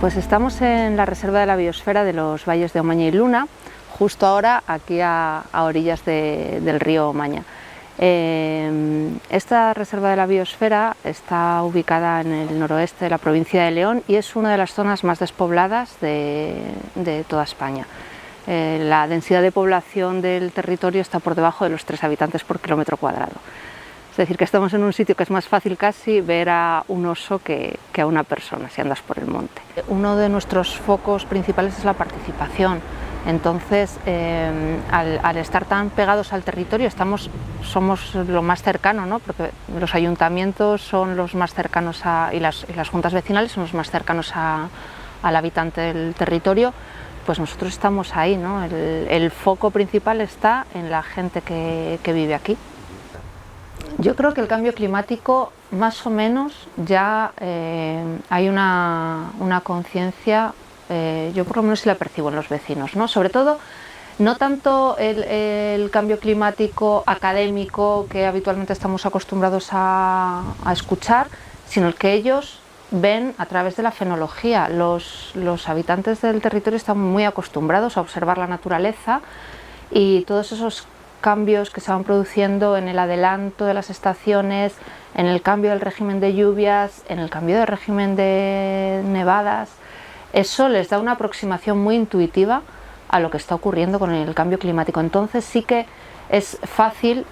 Pues estamos en la Reserva de la Biosfera de los Valles de Omaña y Luna, justo ahora aquí a orillas del río Omaña. Esta Reserva de la Biosfera está ubicada en el noroeste de la provincia de León y es una de las zonas más despobladas de toda España. La densidad de población del territorio está por debajo de los 3 habitantes por kilómetro cuadrado. Es decir, que estamos en un sitio que es más fácil casi ver a un oso que a una persona si andas por el monte. Uno de nuestros focos principales es la participación. Entonces, al estar tan pegados al territorio, somos lo más cercano, ¿no? Porque los ayuntamientos son los más cercanos y las juntas vecinales son los más cercanos al habitante del territorio. Pues nosotros estamos ahí, ¿no? El foco principal está en la gente que vive aquí. Yo creo que el cambio climático, más o menos, ya hay una conciencia, yo por lo menos sí la percibo en los vecinos, ¿no? Sobre todo, no tanto el cambio climático académico que habitualmente estamos acostumbrados a escuchar, sino el que ellos ven a través de la fenología. Los habitantes del territorio están muy acostumbrados a observar la naturaleza y todos esos cambios que se van produciendo en el adelanto de las estaciones, en el cambio del régimen de lluvias, en el cambio del régimen de nevadas, eso les da una aproximación muy intuitiva a lo que está ocurriendo con el cambio climático. Entonces sí que es fácil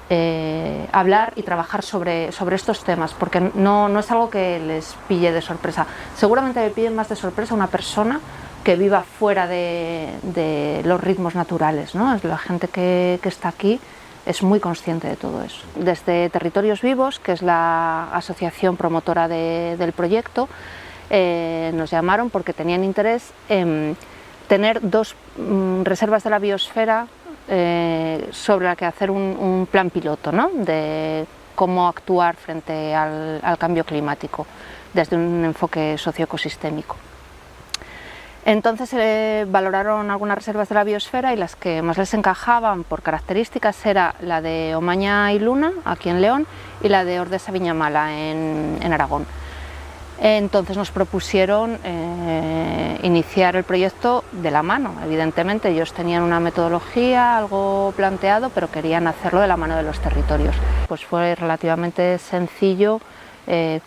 hablar y trabajar sobre estos temas, porque no es algo que les pille de sorpresa. Seguramente le pille más de sorpresa a una persona que viva fuera de los ritmos naturales, ¿no? La gente que está aquí es muy consciente de todo eso. Desde Territorios Vivos, que es la asociación promotora del proyecto, nos llamaron porque tenían interés en tener 2 reservas de la biosfera sobre la que hacer un plan piloto, ¿no? De cómo actuar frente al cambio climático desde un enfoque socioecosistémico. Entonces valoraron algunas reservas de la biosfera y las que más les encajaban por características era la de Omaña y Luna, aquí en León, y la de Ordesa-Viñamala, en Aragón. Entonces nos propusieron iniciar el proyecto de la mano. Evidentemente ellos tenían una metodología, algo planteado, pero querían hacerlo de la mano de los territorios. Pues fue relativamente sencillo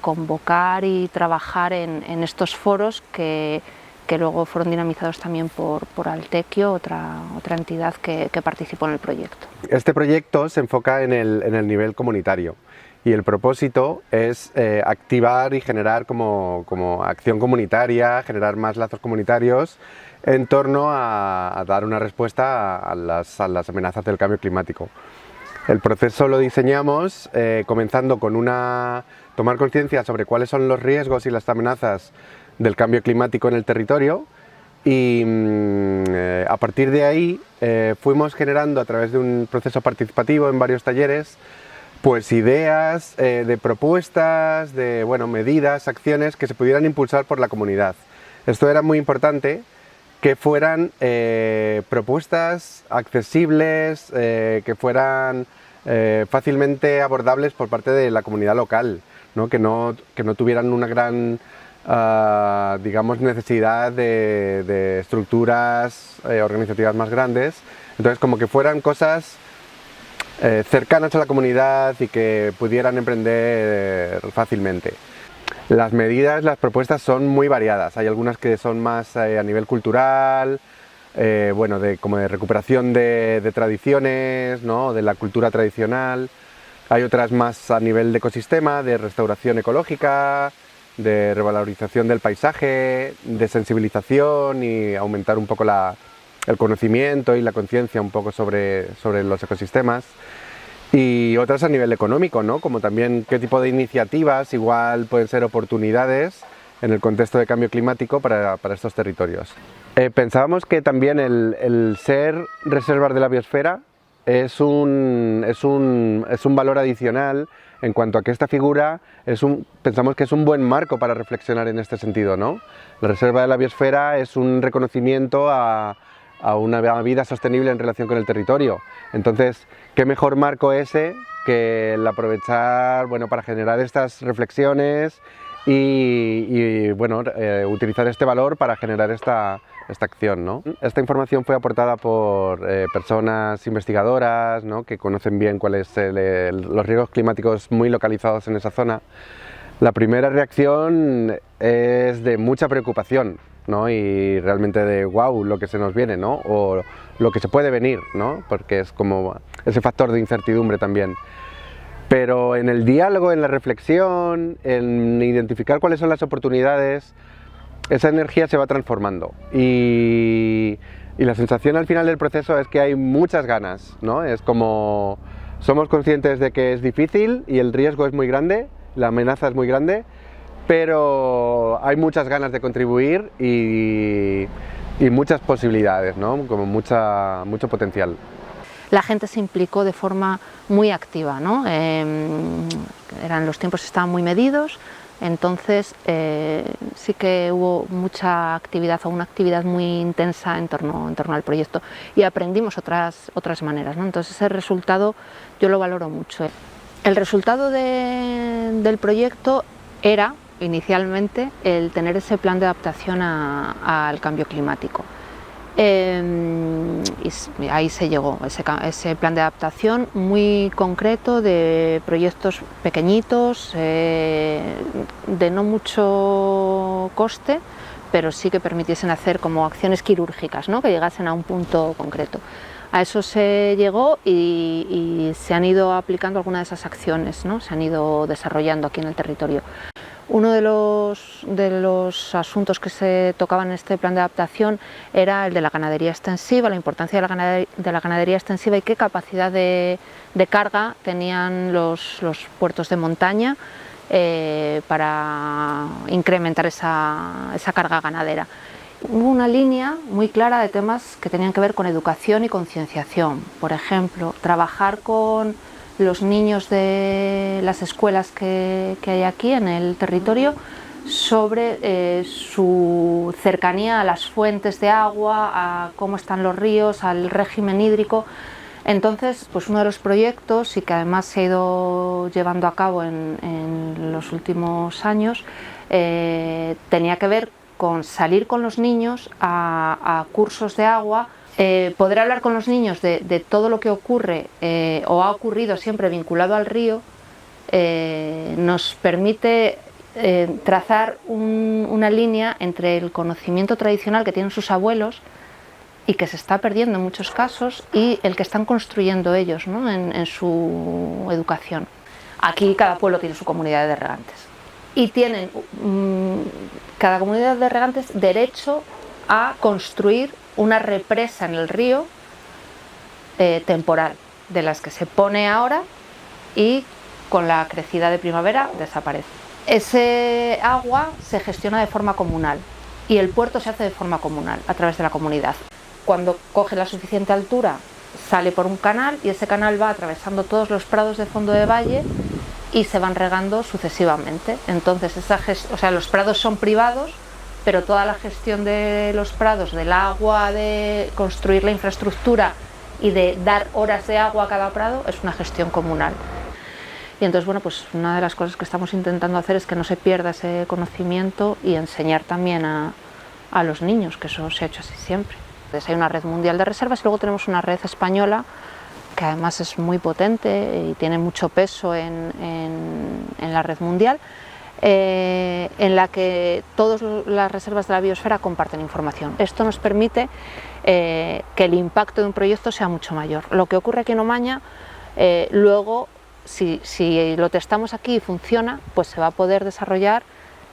convocar y trabajar en estos foros que luego fueron dinamizados también por Altequio, otra entidad que participó en el proyecto. Este proyecto se enfoca en el nivel comunitario y el propósito es activar y generar como acción comunitaria, generar más lazos comunitarios en torno a dar una respuesta a las amenazas del cambio climático. El proceso lo diseñamos comenzando con tomar conciencia sobre cuáles son los riesgos y las amenazas del cambio climático en el territorio y a partir de ahí fuimos generando a través de un proceso participativo en varios talleres pues ideas de propuestas, de medidas, acciones que se pudieran impulsar por la comunidad. Esto era muy importante, que fueran propuestas accesibles, que fueran fácilmente abordables por parte de la comunidad local, ¿no? Que no tuvieran una gran digamos necesidad de estructuras organizativas más grandes. Entonces como que fueran cosas cercanas a la comunidad y que pudieran emprender fácilmente. Las medidas, las propuestas son muy variadas. Hay algunas que son más a nivel cultural, como de recuperación de tradiciones, ¿no? De la cultura tradicional. Hay otras más a nivel de ecosistema, de restauración ecológica, de revalorización del paisaje, de sensibilización y aumentar un poco el conocimiento y la conciencia un poco sobre los ecosistemas. Y otras a nivel económico, ¿no? Como también qué tipo de iniciativas igual pueden ser oportunidades en el contexto de cambio climático para estos territorios. Pensábamos que también el ser reservas de la biosfera es un valor adicional en cuanto a que esta figura pensamos que es un buen marco para reflexionar en este sentido, ¿no? La reserva de la biosfera es un reconocimiento a una vida sostenible en relación con el territorio. Entonces, ¿qué mejor marco ese que el aprovechar para generar estas reflexiones y bueno, utilizar este valor para generar esta acción, ¿no? Esta información fue aportada por personas investigadoras, ¿no?, que conocen bien cuáles son los riesgos climáticos muy localizados en esa zona. La primera reacción es de mucha preocupación, ¿no?, y realmente de wow, lo que se nos viene, ¿no?, o lo que se puede venir, ¿no?, porque es como ese factor de incertidumbre también. Pero en el diálogo, en la reflexión, en identificar cuáles son las oportunidades, esa energía se va transformando y la sensación al final del proceso es que hay muchas ganas, ¿no? Es como somos conscientes de que es difícil y el riesgo es muy grande, la amenaza es muy grande, pero hay muchas ganas de contribuir y muchas posibilidades, ¿no?, como mucho potencial. La gente se implicó de forma muy activa, ¿no? Los tiempos estaban muy medidos, entonces sí que hubo mucha actividad o una actividad muy intensa en torno al proyecto y aprendimos otras maneras, ¿no? Entonces ese resultado yo lo valoro mucho. El resultado del proyecto era inicialmente el tener ese plan de adaptación al cambio climático. Y ahí se llegó, ese plan de adaptación muy concreto de proyectos pequeñitos, de no mucho coste, pero sí que permitiesen hacer como acciones quirúrgicas, ¿no?, que llegasen a un punto concreto. A eso se llegó y se han ido aplicando algunas de esas acciones, ¿no?, se han ido desarrollando aquí en el territorio. Uno de los asuntos que se tocaban en este plan de adaptación era el de la ganadería extensiva, la importancia de la ganadería extensiva y qué capacidad de carga tenían los puertos de montaña para incrementar esa carga ganadera. Hubo una línea muy clara de temas que tenían que ver con educación y concienciación. Por ejemplo, trabajar con los niños de las escuelas que hay aquí en el territorio sobre su cercanía a las fuentes de agua, a cómo están los ríos, al régimen hídrico. Entonces, pues uno de los proyectos, y que además se ha ido llevando a cabo en los últimos años, tenía que ver con salir con los niños a cursos de agua, poder hablar con los niños de todo lo que ocurre o ha ocurrido siempre vinculado al río, nos permite trazar una línea entre el conocimiento tradicional que tienen sus abuelos y que se está perdiendo en muchos casos y el que están construyendo ellos, ¿no?, en su educación. Aquí cada pueblo tiene su comunidad de regantes y tienen cada comunidad de regantes derecho a construir una represa en el río temporal, de las que se pone ahora y con la crecida de primavera desaparece. Ese agua se gestiona de forma comunal y el puerto se hace de forma comunal a través de la comunidad. Cuando coge la suficiente altura sale por un canal y ese canal va atravesando todos los prados de fondo de valle y se van regando sucesivamente. Entonces los prados son privados, pero toda la gestión de los prados, del agua, de construir la infraestructura y de dar horas de agua a cada prado es una gestión comunal. Y entonces, bueno, pues una de las cosas que estamos intentando hacer es que no se pierda ese conocimiento y enseñar también a los niños, que eso se ha hecho así siempre. Entonces hay una red mundial de reservas y luego tenemos una red española que además es muy potente y tiene mucho peso en la red mundial, en la que todas las reservas de la biosfera comparten información. Esto nos permite que el impacto de un proyecto sea mucho mayor. Lo que ocurre aquí en Omaña, luego, si lo testamos aquí y funciona, pues se va a poder desarrollar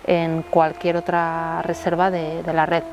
en cualquier otra reserva de la red.